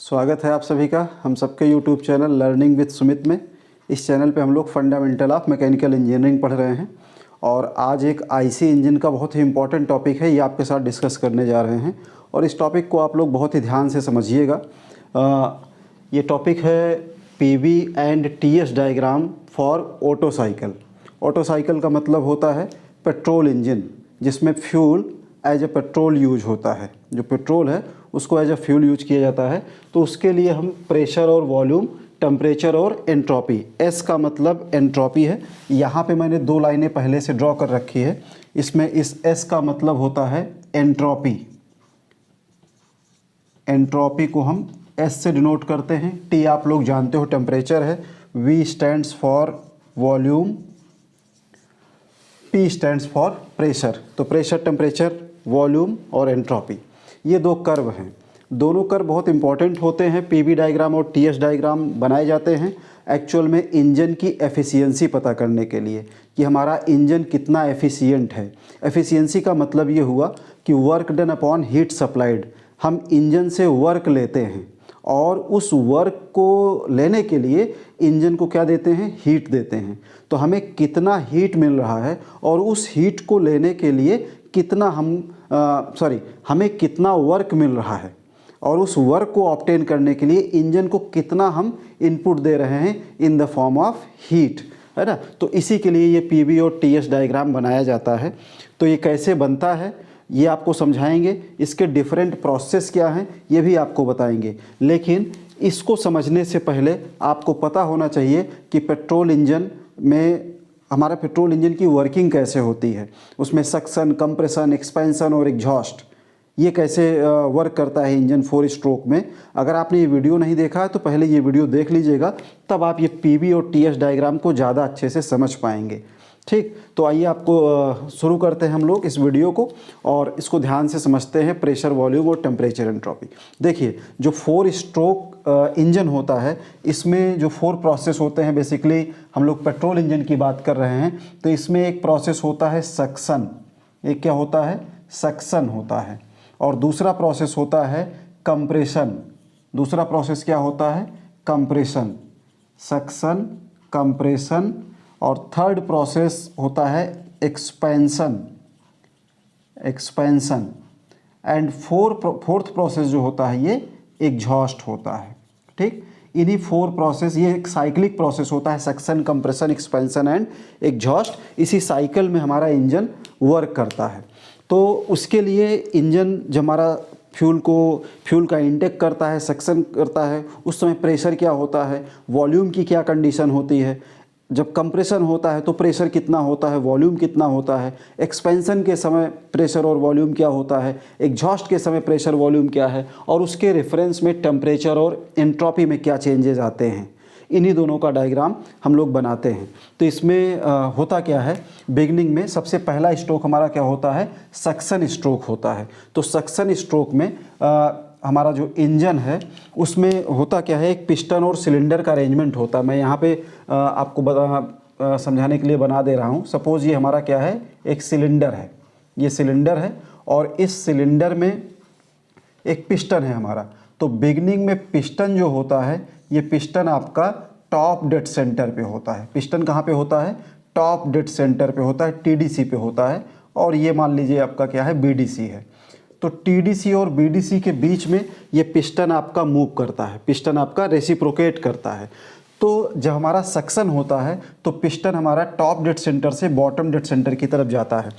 स्वागत है आप सभी का हम सबके YouTube channel learning with Sumit में। इस चैनल पे हम लोग फंडामेंटल ऑफ मैकेनिकल इंजीनियरिंग पढ़ रहे हैं और आज एक आईसी इंजन का बहुत ही इंपॉर्टेंट टॉपिक है, ये आपके साथ डिस्कस करने जा रहे हैं और इस टॉपिक को आप लोग बहुत ही ध्यान से समझिएगा। ये टॉपिक है PV and TS diagram for auto cycle. Auto cycle का मतलब होता है पेट्रोल इंजन जिसमें fuel as a petrol use होता है। जो पेट्रोल है उसको एज ए फ्यूल यूज किया जाता है, तो उसके लिए हम प्रेशर और वॉल्यूम, टेम्परेचर और एंट्रोपी, एस का मतलब एंट्रोपी है। यहाँ पे मैंने दो लाइनें पहले से ड्रॉ कर रखी है। इसमें इस एस का मतलब होता है एंट्रोपी। एंट्रोपी को हम एस से डिनोट करते हैं। टी आप लोग जानते हो टेम्परेचर है, V stands for volume, P stands for pressure. तो प्रेशर, टेम्परेचर, वॉल्यूम और एंट्रोपी, ये दो कर्व हैं। दोनों कर्व बहुत इंपॉर्टेंट होते हैं। पीवी डायग्राम और टीएस डायग्राम बनाए जाते हैं एक्चुअल में इंजन की एफिशिएंसी पता करने के लिए कि हमारा इंजन कितना एफिशिएंट है। एफिशिएंसी का मतलब ये हुआ कि work done upon heat supplied. हम इंजन से वर्क लेते हैं और उस वर्क को लेने के लिए इंजन को क्या देते हैं, हीट देते हैं। तो हमें कितना हीट मिल रहा है और उस हीट को लेने के लिए कितना हमें कितना वर्क मिल रहा है और उस वर्क को ऑब्टेन करने के लिए इंजन को कितना हम इनपुट दे रहे हैं in the form of heat, है ना। तो इसी के लिए ये पीवी और टीएस डायग्राम बनाया जाता है। तो ये कैसे बनता है ये आपको समझाएंगे, इसके डिफरेंट प्रोसेस क्या हैं ये भी आपको बताएंगे। लेकिन इसको समझने से पहले आपको पता होना चाहिए कि पेट्रोल इंजन में हमारा पेट्रोल इंजन की वर्किंग कैसे होती है। उसमें सक्शन, कंप्रेशन, एक्सपेंशन और एग्जॉस्ट, ये कैसे वर्क करता है इंजन 4 स्ट्रोक में। अगर आपने ये वीडियो नहीं देखा है तो पहले ये वीडियो देख लीजिएगा, तब आप ये पीवी और टीएस डायग्राम को ज़्यादा अच्छे से समझ पाएंगे। ठीक, तो आइए आपको शुरू करते हैं हम लोग इस वीडियो को और इसको ध्यान से समझते हैं। प्रेशर, वॉल्यूम और टेम्परेचर, एंट्रोपी। देखिए, जो 4 स्ट्रोक इंजन होता है इसमें जो 4 प्रोसेस होते हैं, बेसिकली हम लोग पेट्रोल इंजन की बात कर रहे हैं, तो इसमें एक प्रोसेस होता है सक्शन। एक क्या होता है, सक्शन होता है। और दूसरा प्रोसेस होता है कंप्रेशन। दूसरा प्रोसेस क्या होता है, कंप्रेशन, सक्शन, कंप्रेशन। और थर्ड प्रोसेस होता है expansion, expansion. And fourth process जो होता है ये एग्जॉस्ट होता है। ठीक, इन्हीं 4 प्रोसेस, ये एक साइक्लिक प्रोसेस होता है, suction, compression, expansion and exhaust. इसी साइकिल में हमारा इंजन वर्क करता है। तो उसके लिए इंजन जब हमारा फ्यूल का इंटेक करता है, सक्शन करता है, उस समय प्रेशर क्या होता है, वॉल्यूम की क्या कंडीशन होती है, जब कंप्रेशन होता है तो प्रेशर कितना होता है, वॉल्यूम कितना होता है, एक्सपेंशन के समय प्रेशर और वॉल्यूम क्या होता है, एग्जॉस्ट के समय प्रेशर वॉल्यूम क्या है, और उसके रेफरेंस में टेम्परेचर और एंट्रोपी में क्या चेंजेस आते हैं। इन्हीं दोनों का डायग्राम हम लोग बनाते हैं। तो इसमें होता क्या है, बिगनिंग में सबसे पहला स्ट्रोक हमारा क्या होता है, सक्शन स्ट्रोक होता है। तो सक्शन स्ट्रोक में हमारा जो इंजन है उसमें होता क्या है, एक पिस्टन और सिलेंडर का अरेंजमेंट होता है। मैं यहाँ पे आपको समझाने के लिए बना दे रहा हूँ। सपोज़ ये हमारा क्या है, एक सिलेंडर है, ये सिलेंडर है और इस सिलेंडर में एक पिस्टन है हमारा। तो बिगनिंग में पिस्टन जो होता है, ये पिस्टन आपका टॉप डेड सेंटर पे होता है। पिस्टन कहाँ पे होता है, टॉप डेड सेंटर पे होता है, टीडीसी पे होता है। और ये मान लीजिए आपका क्या है, बीडीसी है। तो टीडीसी और बीडीसी के बीच में ये पिस्टन आपका मूव करता है, पिस्टन आपका रेसिप्रोकेट करता है। तो जब हमारा सक्शन होता है तो पिस्टन हमारा टॉप डेड सेंटर से बॉटम डेड सेंटर की तरफ जाता है।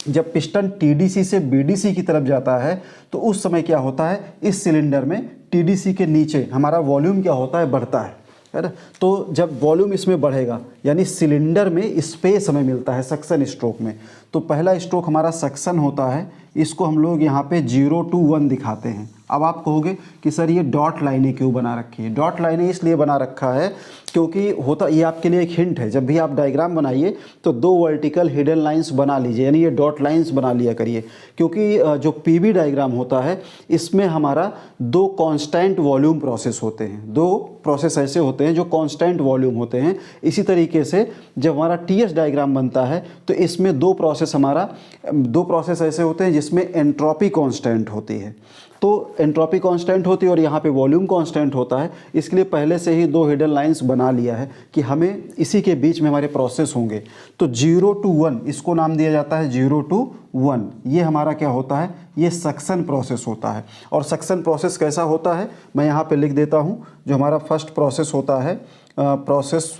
जब पिस्टन टीडीसी से बीडीसी की तरफ जाता है तो उस समय क्या होता है, इस सिलेंडर में टीडीसी के नीचे हमारा वॉल्यूम क्या होता है, बढ़ता है ना। तो जब वॉल्यूम इसमें बढ़ेगा यानी सिलेंडर में स्पेस हमें मिलता है सक्शन स्ट्रोक में। तो पहला स्ट्रोक हमारा सक्शन होता है, इसको हम लोग यहाँ पे 0 to 1 दिखाते हैं। अब आप कहोगे कि सर ये डॉट लाइनें क्यों बना रखी है। डॉट लाइनें इसलिए बना रखा है क्योंकि होता, ये आपके लिए एक हिंट है, जब भी आप डायग्राम बनाइए तो 2 वर्टिकल हिडन लाइंस बना लीजिए, यानी ये डॉट लाइंस बना लिया करिए। क्योंकि जो पीवी डायग्राम होता है इसमें हमारा 2 कांस्टेंट वॉल्यूम प्रोसेस होते हैं। 2 प्रोसेस ऐसे होते हैं जो कांस्टेंट वॉल्यूम होते हैं। इसी तरीके से जब हमारा टीएस डायग्राम बनता है तो इसमें 2 प्रोसेस ऐसे होते हैं जिसमें एंट्रोपी कांस्टेंट होती है। तो एंट्रोपी कांस्टेंट होती है और यहाँ पे वॉल्यूम कांस्टेंट होता है, इसके लिए पहले से ही दो हिडन लाइंस बना लिया है कि हमें इसी के बीच में हमारे प्रोसेस होंगे। तो 0 to 1 इसको नाम दिया जाता है 0 to 1। ये हमारा क्या होता है, ये सक्शन प्रोसेस होता है। और सक्शन प्रोसेस कैसा होता है मैं यहाँ पे लिख देता हूँ। जो हमारा फर्स्ट प्रोसेस होता है प्रोसेस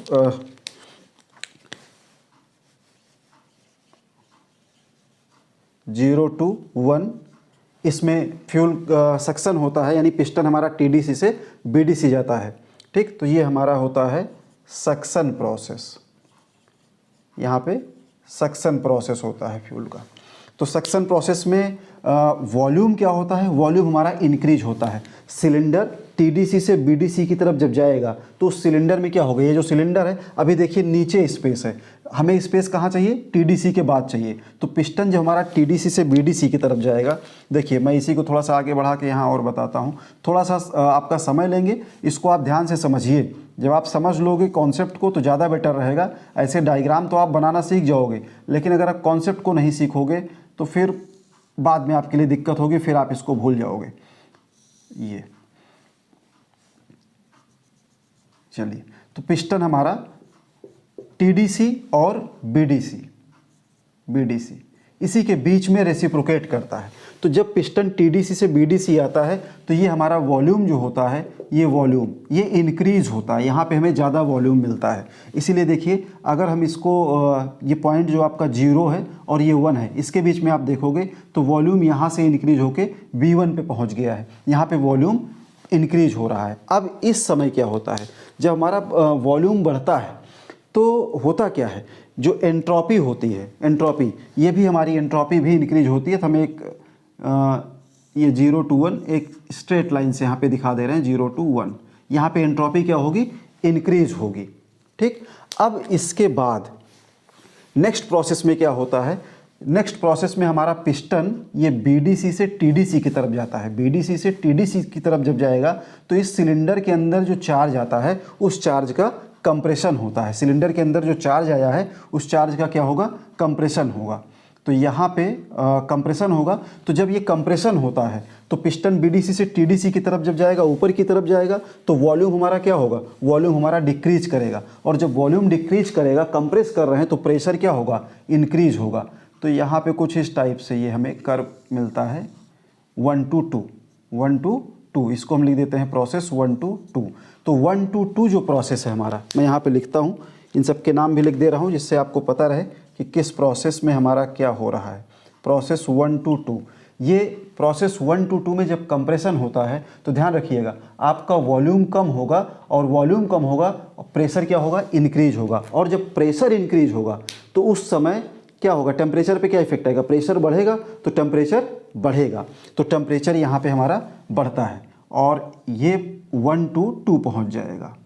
0 to 1, इसमें फ्यूल सक्शन होता है, यानी पिस्टन हमारा टीडीसी से बीडीसी जाता है। ठीक, तो ये हमारा होता है सक्शन प्रोसेस। यहाँ पे सक्शन प्रोसेस होता है फ्यूल का। तो सक्शन प्रोसेस में वॉल्यूम क्या होता है, वॉल्यूम हमारा इंक्रीज होता है। सिलेंडर टीडीसी से बीडीसी की तरफ जब जाएगा तो उस सिलेंडर में क्या होगा, ये जो सिलेंडर है अभी देखिए नीचे स्पेस है, हमें स्पेस कहाँ चाहिए, टीडीसी के बाद चाहिए। तो पिस्टन जब हमारा टीडीसी से बीडीसी की तरफ जाएगा, देखिए मैं इसी को थोड़ा सा आगे बढ़ा के यहाँ और बताता हूँ। थोड़ा सा आपका समय लेंगे, इसको आप ध्यान से समझिए। जब आप समझ लोगे कॉन्सेप्ट को तो ज़्यादा बेटर रहेगा। ऐसे डायग्राम तो आप बनाना सीख जाओगे, लेकिन अगर आप कॉन्सेप्ट को नहीं सीखोगे तो फिर बाद में आपके लिए दिक्कत होगी, फिर आप इसको भूल जाओगे। ये चलिए, तो पिस्टन हमारा टीडीसी और बीडीसी इसी के बीच में रेसिप्रोकेट करता है। तो जब पिस्टन टीडीसी से बीडीसी आता है तो ये हमारा वॉल्यूम जो होता है, ये वॉल्यूम ये इंक्रीज होता है, यहाँ पे हमें ज़्यादा वॉल्यूम मिलता है। इसीलिए देखिए अगर हम इसको ये पॉइंट जो आपका 0 है और ये 1 है, इसके बीच में आप देखोगे तो वॉल्यूम यहाँ से इंक्रीज होके V1 पे पहुँच गया है, यहाँ पे वॉल्यूम इंक्रीज हो रहा है। अब इस समय क्या होता है, जब हमारा वॉल्यूम बढ़ता है तो होता क्या है, जो एंट्रोपी होती है, एंट्रोपी ये भी हमारी एंट्रोपी भी इंक्रीज होती है। तो हम एक ये 0 to 1 एक स्ट्रेट लाइन से यहाँ पे दिखा दे रहे हैं 0 to 1, यहाँ पे एंट्रोपी क्या होगी, इंक्रीज होगी। ठीक, अब इसके बाद नेक्स्ट प्रोसेस में क्या होता है, नेक्स्ट प्रोसेस में हमारा पिस्टन ये बीडीसी से टीडीसी की तरफ जाता है। बीडीसी से टीडीसी की तरफ जब जाएगा तो इस सिलेंडर के अंदर जो चार्ज आता है उस चार्ज का कंप्रेशन होता है। सिलेंडर के अंदर जो चार्ज आया है उस चार्ज का क्या होगा, कंप्रेशन होगा। तो यहाँ पे कंप्रेशन होगा। तो जब ये कंप्रेशन होता है तो पिस्टन बीडीसी से टीडीसी की तरफ जब जाएगा, ऊपर की तरफ जाएगा, तो वॉल्यूम हमारा क्या होगा, वॉल्यूम हमारा डिक्रीज करेगा। और जब वॉल्यूम डिक्रीज करेगा, कंप्रेस कर रहे हैं, तो प्रेशर क्या होगा, इंक्रीज होगा। तो यहाँ पे कुछ इस टाइप से ये हमें कर्व मिलता है 1 to 2, इसको हम लिख देते हैं प्रोसेस 1 to 2। तो 1 to 2 जो प्रोसेस है हमारा, मैं यहाँ पे लिखता हूँ, इन सब के नाम भी लिख दे रहा हूँ जिससे आपको पता रहे कि किस प्रोसेस में हमारा क्या हो रहा है। प्रोसेस 1 to 2, ये प्रोसेस 1 to 2 में जब कंप्रेशन होता है तो ध्यान रखिएगा आपका वॉल्यूम कम होगा, और वॉल्यूम कम होगा प्रेशर क्या होगा, इंक्रीज होगा। और जब प्रेशर इंक्रीज होगा तो उस समय क्या होगा, टेम्परेचर पे क्या इफेक्ट आएगा, प्रेशर बढ़ेगा तो टेम्परेचर बढ़ेगा। तो टेम्परेचर यहाँ पे हमारा बढ़ता है और ये 1 to 2 पहुँच जाएगा।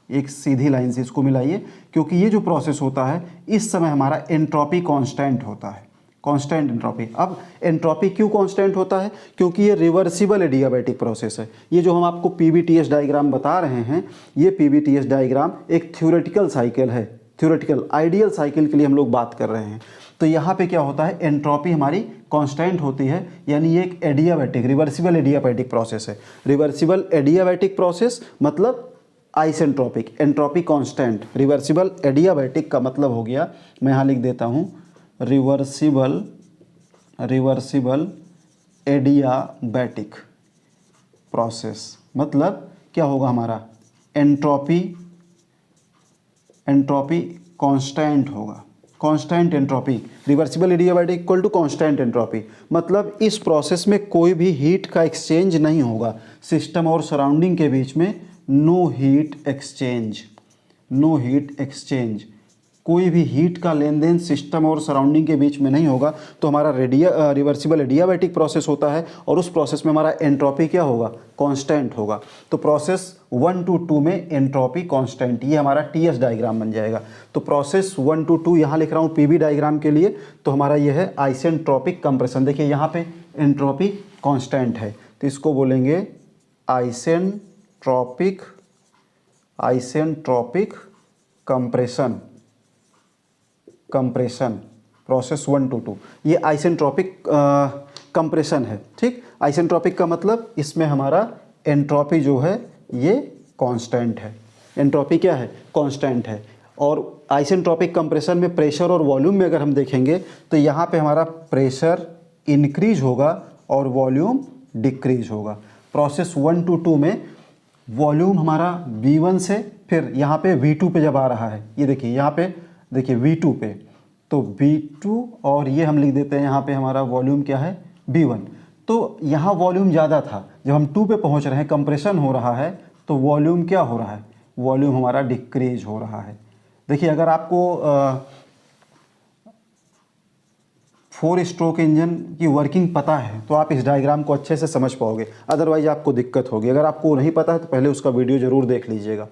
एक सीधी लाइन से इसको मिलाइए, क्योंकि ये जो प्रोसेस होता है इस समय हमारा एंट्रोपी कांस्टेंट होता है, कांस्टेंट एंट्रोपी। अब एंट्रोपी क्यों कांस्टेंट होता है, क्योंकि ये रिवर्सिबल एडियाबैटिक प्रोसेस है। ये जो हम आपको पीबीटीएस डायग्राम बता रहे हैं, ये पीबीटीएस डायग्राम एक थ्योरेटिकल साइकिल है, थ्योरेटिकल आइडियल साइकिल के लिए हम लोग बात कर रहे हैं। तो यहाँ पे क्या होता है, एंट्रोपी हमारी कांस्टेंट होती है, यानी ये एक एडियाबैटिक रिवर्सिबल एडियाबैटिक प्रोसेस है। रिवर्सिबल एडियाबैटिक प्रोसेस मतलब isentropic, entropy constant. Reversible adiabatic का मतलब हो गया, मैं यहाँ लिख देता हूँ रिवर्सिबल एडियाबैटिक प्रोसेस। मतलब क्या होगा हमारा, एंट्रोपी कांस्टेंट होगा, constant entropy. Reversible adiabatic equal to constant entropy. मतलब इस प्रोसेस में कोई भी हीट का एक्सचेंज नहीं होगा, सिस्टम और सराउंडिंग के बीच में नो हीट एक्सचेंज, कोई भी हीट का लेन देन सिस्टम और सराउंडिंग के बीच में नहीं होगा। तो हमारा रिवर्सिबल एडियाबैटिक प्रोसेस होता है और उस प्रोसेस में हमारा एंट्रोपी क्या होगा, कांस्टेंट होगा। तो प्रोसेस 1 to 2 में एंट्रोपी कांस्टेंट, ये हमारा टीएस डायग्राम बन जाएगा। तो प्रोसेस 1 to 2 यहाँ लिख रहा हूँ पीबी डायग्राम के लिए, तो हमारा ये है आइसेंट्रोपिक कंप्रेशन। देखिए यहाँ पे एंट्रोपी कांस्टेंट है तो इसको बोलेंगे आइसेंट्रोपिक कंप्रेशन प्रोसेस 1 to 2। ये आइसेंट्रोपिक कंप्रेशन है, ठीक। आइसेंट्रोपिक का मतलब इसमें हमारा एंट्रोपी जो है ये कांस्टेंट है, एंट्रोपी क्या है, कांस्टेंट है। और आइसेंट्रोपिक कंप्रेशन में प्रेशर और वॉल्यूम में अगर हम देखेंगे तो यहाँ पे हमारा प्रेशर इंक्रीज होगा और वॉल्यूम डिक्रीज होगा। प्रोसेस 1 to 2 में वॉल्यूम हमारा V1 से फिर यहाँ पे V2 पे जब आ रहा है, ये देखिए यहाँ पे देखिए V2 पे, तो V2 और ये हम लिख देते हैं यहाँ पे हमारा वॉल्यूम क्या है V1। तो यहाँ वॉल्यूम ज़्यादा था, जब हम 2 पे पहुँच रहे हैं, कंप्रेशन हो रहा है, तो वॉल्यूम क्या हो रहा है, वॉल्यूम हमारा डिक्रीज हो रहा है। देखिए अगर आपको 4 स्ट्रोक इंजन की वर्किंग पता है तो आप इस डायग्राम को अच्छे से समझ पाओगे, अदरवाइज आपको दिक्कत होगी। अगर आपको नहीं पता है तो पहले उसका वीडियो ज़रूर देख लीजिएगा।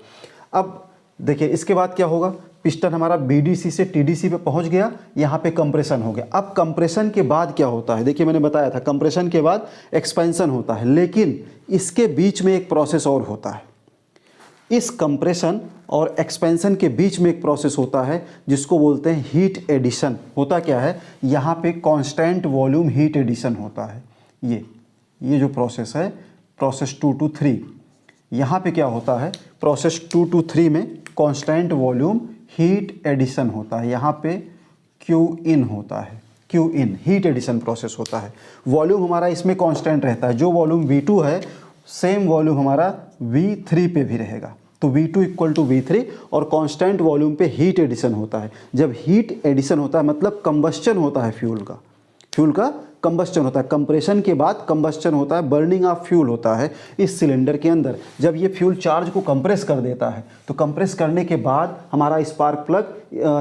अब देखिए इसके बाद क्या होगा, पिस्टन हमारा BDC से TDC पे पहुंच गया, यहाँ पे कंप्रेशन हो गया। अब कंप्रेशन के बाद क्या होता है, देखिए मैंने बताया था कंप्रेशन के बाद एक्सपेंशन होता है, लेकिन इसके बीच में एक प्रोसेस और होता है। इस कंप्रेशन और एक्सपेंशन के बीच में एक प्रोसेस होता है जिसको बोलते हैं हीट एडिशन। होता क्या है, यहाँ पे कांस्टेंट वॉल्यूम हीट एडिशन होता है। ये जो प्रोसेस है, प्रोसेस 2 to 3, यहाँ पे क्या होता है, प्रोसेस 2 to 3 में कांस्टेंट वॉल्यूम हीट एडिशन होता है। यहाँ पे Q in होता है, Q in heat addition process होता है। वॉल्यूम हमारा इसमें कांस्टेंट रहता है, जो वॉल्यूम V2 है सेम वॉल्यूम हमारा V3 पे भी रहेगा। तो V2 इक्वल टू V3 और कांस्टेंट वॉल्यूम पे हीट एडिशन होता है। जब हीट एडिशन होता है मतलब कंबस्चन होता है, फ्यूल का कंबस्चन होता है। कंप्रेशन के बाद कंबस्चन होता है, बर्निंग ऑफ फ्यूल होता है इस सिलेंडर के अंदर। जब ये फ्यूल चार्ज को कंप्रेस कर देता है तो कंप्रेस करने के बाद हमारा स्पार्क प्लग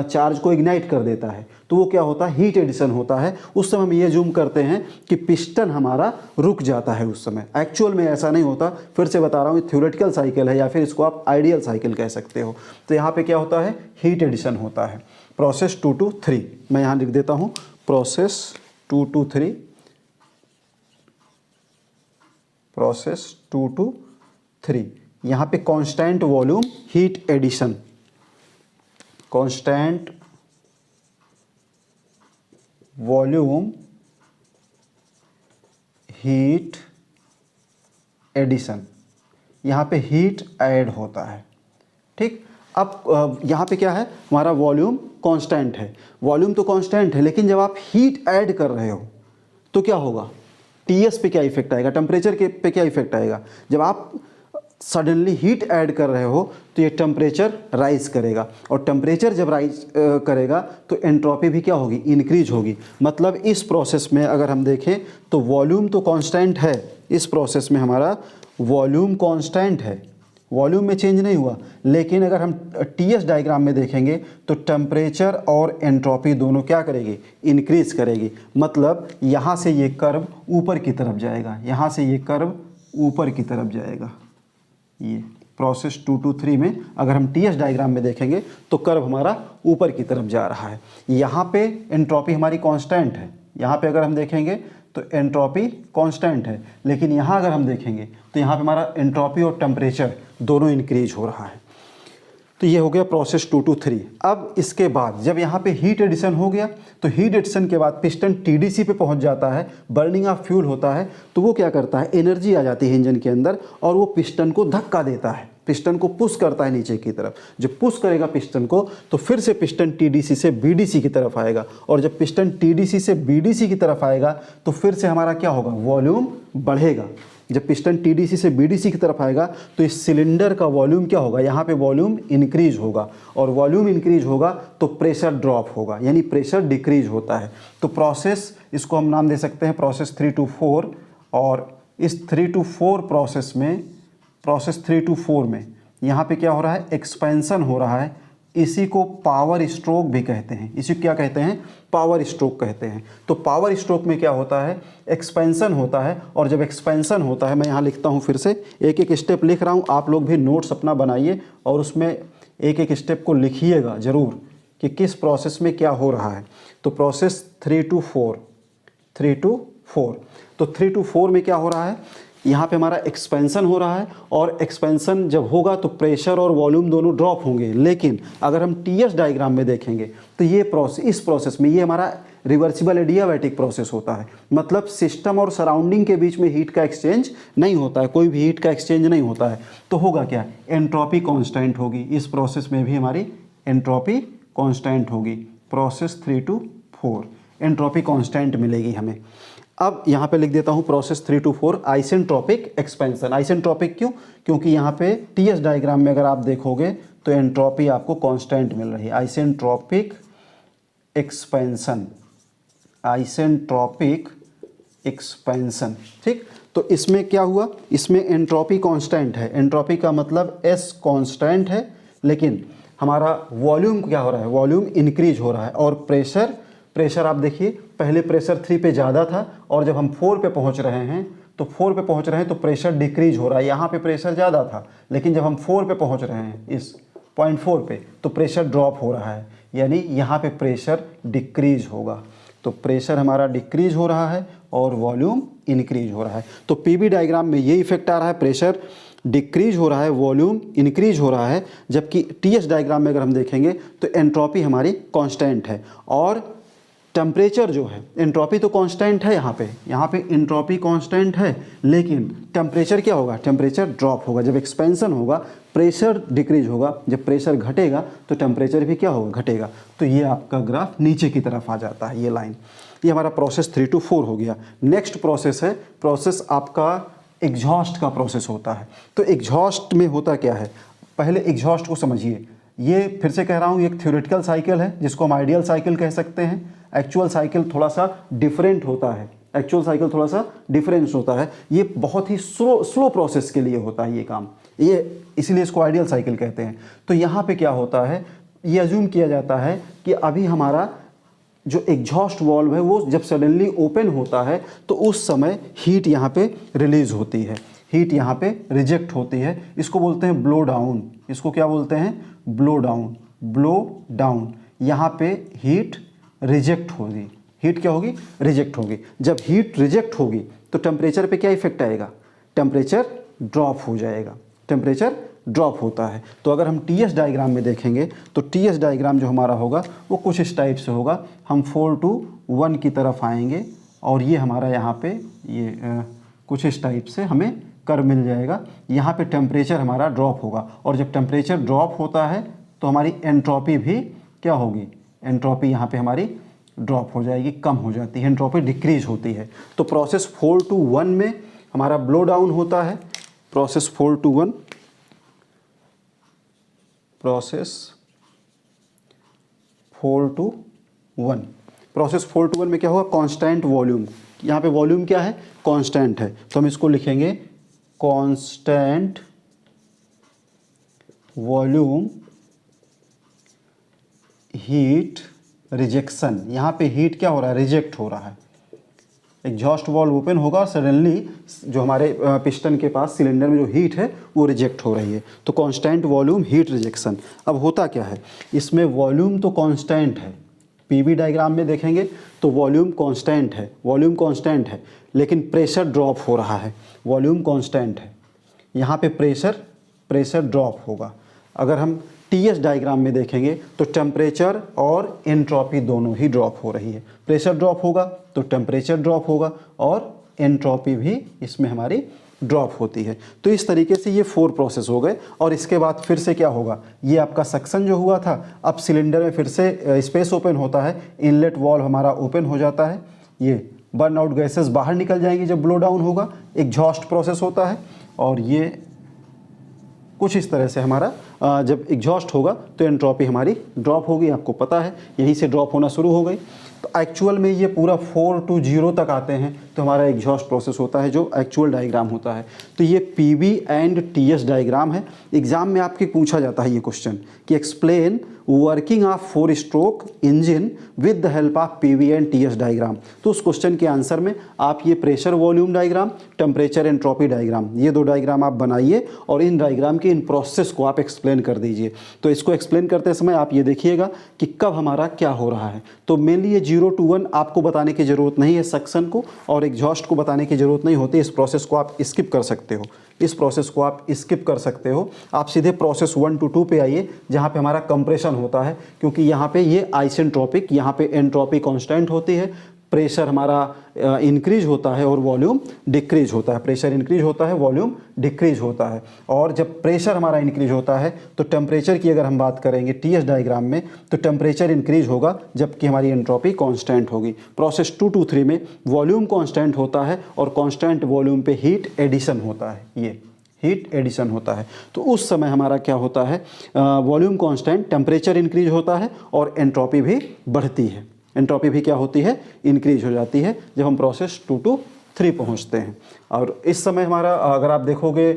चार्ज को इग्नाइट कर देता है, तो वो क्या होता है, हीट एडिशन होता है। उस समय हम ये जूम करते हैं कि पिस्टन हमारा रुक जाता है उस समय। एक्चुअल में ऐसा नहीं होता, फिर से बता रहा हूँ, थ्योरेटिकल साइकिल है या फिर इसको आप आइडियल साइकिल कह सकते हो। तो यहाँ पे क्या होता है, हीट एडिशन होता है। प्रोसेस 2 to 3 मैं यहाँ लिख देता हूँ, प्रोसेस 2 to 3, प्रोसेस 2 to 3। यहाँ पे constant volume heat addition, constant volume heat addition, यहाँ पे हीट ऐड होता है, ठीक। अब यहाँ पे क्या है, हमारा वॉल्यूम कांस्टेंट है। वॉल्यूम तो कांस्टेंट है, लेकिन जब आप हीट ऐड कर रहे हो तो क्या होगा, TS पे क्या इफेक्ट आएगा, टेम्परेचर के पे क्या इफेक्ट आएगा। जब आप सडनली हीट ऐड कर रहे हो तो ये टेम्परेचर राइज करेगा, और टेम्परेचर जब राइज करेगा तो एंट्रोपी भी क्या होगी, इंक्रीज होगी। मतलब इस प्रोसेस में अगर हम देखें तो वॉल्यूम तो कांस्टेंट है, इस प्रोसेस में हमारा वॉल्यूम कांस्टेंट है, वॉल्यूम में चेंज नहीं हुआ। लेकिन अगर हम TS डायग्राम में देखेंगे तो टेम्परेचर और एंट्रोपी दोनों क्या करेगी, इंक्रीज करेगी। मतलब यहाँ से ये कर्व ऊपर की तरफ जाएगा, यहाँ से ये कर्व ऊपर की तरफ जाएगा। ये प्रोसेस 2 to 3 में अगर हम TS डायग्राम में देखेंगे तो कर्व हमारा ऊपर की तरफ जा रहा है। यहाँ पे एंट्रोपी हमारी कांस्टेंट है, यहाँ पे अगर हम देखेंगे तो एंट्रोपी कांस्टेंट है, लेकिन यहाँ अगर हम देखेंगे तो यहाँ पे हमारा एंट्रोपी और टेम्परेचर दोनों इंक्रीज हो रहा है। तो ये हो गया प्रोसेस 2 to 3। अब इसके बाद जब यहाँ पे हीट एडिशन हो गया तो हीट एडिशन के बाद पिस्टन TDC पे पहुँच जाता है, बर्निंग ऑफ फ्यूल होता है, तो वो क्या करता है, एनर्जी आ जाती है इंजन के अंदर और वो पिस्टन को धक्का देता है, पिस्टन को पुश करता है नीचे की तरफ। जब पुश करेगा पिस्टन को तो फिर से पिस्टन TDC से BDC की तरफ आएगा, और जब पिस्टन TDC से BDC की तरफ आएगा तो फिर से हमारा क्या होगा, वॉल्यूम बढ़ेगा। जब पिस्टन TDC से BDC की तरफ आएगा तो इस सिलेंडर का वॉल्यूम क्या होगा, यहाँ पे वॉल्यूम इंक्रीज होगा, और वॉल्यूम इंक्रीज होगा तो प्रेशर ड्रॉप होगा, यानी प्रेशर डिक्रीज होता है। तो प्रोसेस, इसको हम नाम दे सकते हैं प्रोसेस 3 to 4। और इस 3 to 4 प्रोसेस में, प्रोसेस 3 to 4 में यहाँ पे क्या हो रहा है, एक्सपेंशन हो रहा है। इसी को पावर स्ट्रोक भी कहते हैं, इसी को क्या कहते हैं, पावर स्ट्रोक कहते हैं। तो पावर स्ट्रोक में क्या होता है, एक्सपेंशन होता है, और जब एक्सपेंशन होता है, मैं यहाँ लिखता हूँ फिर से, एक एक स्टेप लिख रहा हूँ, आप लोग भी नोट्स अपना बनाइए और उसमें एक एक स्टेप को लिखिएगा ज़रूर कि किस प्रोसेस में क्या हो रहा है। तो प्रोसेस 3 to 4, 3 to 4, तो 3 to 4 में क्या हो रहा है, यहाँ पे हमारा एक्सपेंशन हो रहा है, और एक्सपेंशन जब होगा तो प्रेशर और वॉल्यूम दोनों ड्रॉप होंगे। लेकिन अगर हम TS डायग्राम में देखेंगे तो ये प्रोसेस, इस प्रोसेस में ये हमारा रिवर्सिबल एडियाबैटिक प्रोसेस होता है, मतलब सिस्टम और सराउंडिंग के बीच में हीट का एक्सचेंज नहीं होता है, कोई भी हीट का एक्सचेंज नहीं होता है। तो होगा क्या, एंट्रोपी कांस्टेंट होगी, इस प्रोसेस में भी हमारी एंट्रोपी कांस्टेंट होगी। प्रोसेस 3 to 4 एंट्रोपी कांस्टेंट मिलेगी हमें। अब यहाँ पे लिख देता हूँ process 3 to 4 isentropic expansion. Isentropic क्यों, क्योंकि यहाँ पे टीएस डायग्राम में अगर आप देखोगे तो एंट्रोपी आपको कांस्टेंट मिल रही है। आइसेंट्रोपिक एक्सपेंशन, आइसेंट्रोपिक एक्सपेंशन, ठीक। तो इसमें क्या हुआ, इसमें एंट्रोपी कांस्टेंट है, एंट्रोपी का मतलब एस कांस्टेंट है, लेकिन हमारा वॉल्यूम क्या हो रहा है, वॉल्यूम इंक्रीज हो रहा है। और प्रेशर आप देखिए, पहले प्रेशर 3 पे ज़्यादा था और जब हम 4 पे पहुंच रहे हैं तो 4 पे पहुंच रहे हैं तो प्रेशर डिक्रीज हो रहा है। यहाँ पे प्रेशर ज़्यादा था, लेकिन जब हम 4 पे पहुंच रहे हैं, इस 0.4 पे, तो प्रेशर ड्रॉप हो रहा है, यानी यहाँ पे प्रेशर डिक्रीज होगा। तो प्रेशर हमारा डिक्रीज हो रहा है और वॉल्यूम इंक्रीज हो रहा है। तो पीवी डायग्राम में ये इफेक्ट आ रहा है, प्रेशर डिक्रीज हो रहा है, वॉल्यूम इंक्रीज हो रहा है। जबकि टीएस डायग्राम में अगर हम देखेंगे तो एंट्रोपी हमारी कांस्टेंट है और टेम्परेचर जो है, एंट्रोपी तो कांस्टेंट है, यहाँ पे एंट्रोपी कांस्टेंट है, लेकिन टेम्परेचर क्या होगा, टेम्परेचर ड्रॉप होगा। जब एक्सपेंशन होगा प्रेशर डिक्रीज होगा, जब प्रेशर घटेगा तो टेम्परेचर भी क्या होगा, घटेगा। तो ये आपका ग्राफ नीचे की तरफ आ जाता है, ये लाइन। ये हमारा प्रोसेस 3 to 4 हो गया। नेक्स्ट प्रोसेस है, प्रोसेस आपका एग्जॉस्ट का प्रोसेस होता है। तो एग्जॉस्ट में होता क्या है, पहले एग्जॉस्ट को समझिए। ये फिर से कह रहा हूँ, एक थ्योरेटिकल साइकिल है जिसको हम आइडियल साइकिल कह सकते हैं। एक्चुअल साइकिल थोड़ा सा डिफरेंट होता है, एक्चुअल साइकिल थोड़ा सा डिफरेंस होता है। ये बहुत ही स्लो प्रोसेस के लिए होता है ये काम, ये इसीलिए इसको आइडियल साइकिल कहते हैं। तो यहाँ पे क्या होता है, ये अज्यूम किया जाता है कि अभी हमारा जो एग्जॉस्ट वाल्व है वो जब सडनली ओपन होता है तो उस समय हीट यहाँ पे रिलीज होती है, हीट यहाँ पे रिजेक्ट होती है। इसको बोलते हैं ब्लो डाउन, इसको क्या बोलते हैं, ब्लो डाउन, ब्लो डाउन। यहाँ पे हीट रिजेक्ट होगी, हीट क्या होगी, रिजेक्ट होगी। जब हीट रिजेक्ट होगी तो टेम्परेचर पे क्या इफेक्ट आएगा, टेम्परेचर ड्रॉप हो जाएगा, टेम्परेचर ड्रॉप होता है। तो अगर हम टीएस डायग्राम में देखेंगे तो टीएस डायग्राम जो हमारा होगा वो कुछ इस टाइप से होगा। हम 4 to 1 की तरफ आएंगे और ये हमारा यहाँ पे ये कुछ इस टाइप से हमें कर्व मिल जाएगा। यहाँ पे टेम्परेचर हमारा ड्रॉप होगा और जब टेम्परेचर ड्रॉप होता है तो हमारी एंट्रोपी भी क्या होगी, एंट्रोपी यहाँ पे हमारी ड्रॉप हो जाएगी, कम हो जाती है, एंट्रोपी डिक्रीज होती है। तो प्रोसेस 4 to 1 में हमारा ब्लो डाउन होता है। Process 4 to 1, process 4 to 1, process 4 to 1 में क्या होगा, कांस्टेंट वॉल्यूम। यहाँ पे वॉल्यूम क्या है, कांस्टेंट है, तो हम इसको लिखेंगे कांस्टेंट वॉल्यूम हीट रिजेक्शन। यहाँ पे हीट क्या हो रहा है, रिजेक्ट हो रहा है। एग्जॉस्ट वाल्व ओपन होगा और सडनली जो हमारे पिस्टन के पास सिलेंडर में जो हीट है वो रिजेक्ट हो रही है। तो कांस्टेंट वॉल्यूम हीट रिजेक्शन। अब होता क्या है, इसमें वॉल्यूम तो कांस्टेंट है, पीवी डायग्राम में देखेंगे तो वॉल्यूम कांस्टेंट है, वॉल्यूम कांस्टेंट है, लेकिन प्रेशर ड्रॉप हो रहा है। वॉल्यूम कांस्टेंट है, यहाँ पे प्रेशर ड्रॉप होगा। अगर हम टीएस डायग्राम में देखेंगे तो टेम्परेचर और एंट्रोपी दोनों ही ड्रॉप हो रही है। प्रेशर ड्रॉप होगा तो टेम्परेचर ड्रॉप होगा और एंट्रोपी भी इसमें हमारी ड्रॉप होती है। तो इस तरीके से ये 4 प्रोसेस हो गए। और इसके बाद फिर से क्या होगा, ये आपका सक्शन जो हुआ था, अब सिलेंडर में फिर से स्पेस ओपन होता है, इनलेट वॉल्व हमारा ओपन हो जाता है, ये बर्न आउट गैसेस बाहर निकल जाएंगी जब ब्लो डाउन होगा। एग्जॉस्ट प्रोसेस होता है और ये कुछ इस तरह से हमारा जब एग्जॉस्ट होगा तो एंट्रोपी हमारी ड्रॉप होगी, आपको पता है, यहीं से ड्रॉप होना शुरू हो गई। तो एक्चुअल में ये पूरा 4 to 0 तक आते हैं तो हमारा एग्जॉस्ट प्रोसेस होता है जो एक्चुअल डायग्राम होता है। तो ये पीवी एंड टीएस डायग्राम है। एग्जाम में आपके पूछा जाता है ये क्वेश्चन कि explain working of 4 stroke engine with the help of PV and TS diagram. तो उस क्वेश्चन के आंसर में आप ये pressure volume diagram, temperature entropy diagram, ये 2 डायग्राम आप बनाइए और इन डायग्राम के इन प्रोसेस को आप एक्सप्लेन कर दीजिए। तो इसको एक्सप्लेन करते समय आप ये देखिएगा कि कब हमारा क्या हो रहा है। तो मेनली ये 0 to 1 आपको बताने की ज़रूरत नहीं है, सक्शन को और एग्जॉस्ट को बताने की ज़रूरत नहीं होती। इस प्रोसेस को आप स्किप कर सकते हो। इस प्रोसेस को आप स्किप कर सकते हो, आप सीधे प्रोसेस 1 to 2 पे आइए जहाँ पे हमारा कंप्रेशन होता है, क्योंकि यहाँ पे ये आइसेंट्रोपिक, यहाँ पे एंट्रोपी कांस्टेंट होती है, प्रेशर हमारा इंक्रीज होता है और वॉल्यूम डिक्रीज होता है, प्रेशर इंक्रीज होता है, वॉल्यूम डिक्रीज होता है। और जब प्रेशर हमारा इंक्रीज होता है तो टेम्परेचर की अगर हम बात करेंगे टीएस डायग्राम में, तो टेम्परेचर इंक्रीज होगा जबकि हमारी एंट्रोपी कांस्टेंट होगी। प्रोसेस 2 to 3 में वॉल्यूम कांस्टेंट होता है और कांस्टेंट वॉल्यूम पे हीट एडिशन होता है, ये हीट एडिशन होता है। तो उस समय हमारा क्या होता है, वॉल्यूम कांस्टेंट, टेम्परेचर इंक्रीज होता है और एंट्रोपी भी बढ़ती है, एंट्रोपी भी क्या होती है, इंक्रीज हो जाती है जब हम प्रोसेस 2 to 3 पहुंचते हैं। और इस समय हमारा अगर आप देखोगे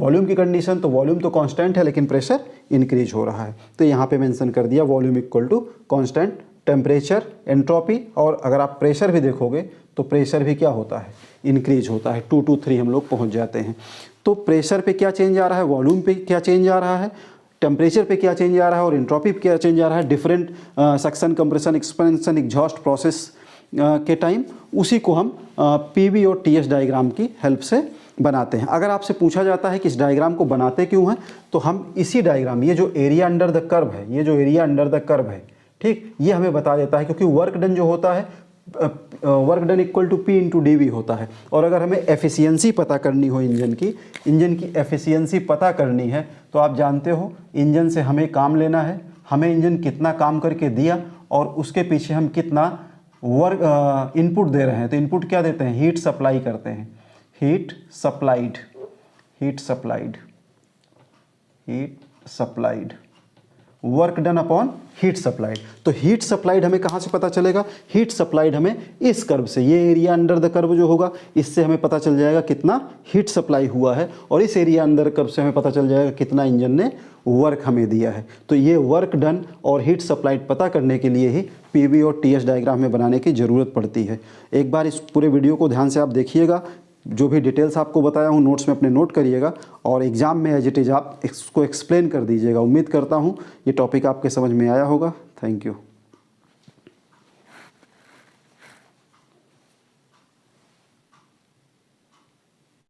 वॉल्यूम की कंडीशन, तो वॉल्यूम तो कांस्टेंट है लेकिन प्रेशर इंक्रीज हो रहा है, तो यहाँ पे मेंशन कर दिया volume equal to constant temperature entropy. और अगर आप प्रेशर भी देखोगे तो प्रेशर भी क्या होता है, इंक्रीज होता है। 2 to 3 हम लोग पहुँच जाते हैं। तो प्रेशर पे क्या चेंज आ रहा है, वॉल्यूम पे क्या चेंज आ रहा है, टेम्परेचर पे क्या चेंज आ रहा है और एंट्रोपी पे क्या चेंज आ रहा है, different suction, compression, expansion, exhaust process के टाइम, उसी को हम पीवी और टीएस डायग्राम की हेल्प से बनाते हैं। अगर आपसे पूछा जाता है कि इस डायग्राम को बनाते क्यों हैं, तो हम इसी डायग्राम, ये जो एरिया अंडर द कर्व है, ये जो एरिया अंडर द कर्व है, ठीक, ये हमें बता देता है, क्योंकि वर्क डन जो होता है, work done equal to P into D V होता है। और अगर हमें एफिशिएंसी पता करनी हो इंजन की एफिशिएंसी पता करनी है, तो आप जानते हो इंजन से हमें काम लेना है, हमें इंजन कितना काम करके दिया और उसके पीछे हम कितना वर्क इनपुट दे रहे हैं। तो इनपुट क्या देते हैं, हीट सप्लाई करते हैं, heat supplied, heat supplied, heat supplied, work done upon heat supplied. तो हीट सप्लाइड हमें कहाँ से पता चलेगा, हीट सप्लाइड हमें इस कर्व से, ये एरिया अंडर द कर्व जो होगा, इससे हमें पता चल जाएगा कितना हीट सप्लाई हुआ है, और इस एरिया अंडर कर्व से हमें पता चल जाएगा कितना इंजन ने वर्क हमें दिया है। तो ये वर्क डन और हीट सप्लाइड पता करने के लिए ही पीवी और टीएस डायग्राम में बनाने की ज़रूरत पड़ती है। एक बार इस पूरे वीडियो को ध्यान से आप देखिएगा, जो भी डिटेल्स आपको बताया हूँ नोट्स में अपने नोट करिएगा, और एग्ज़ाम में एज इट इज़ आप इसको एक्सप्लेन कर दीजिएगा। उम्मीद करता हूँ ये टॉपिक आपके समझ में आया होगा। Thank you.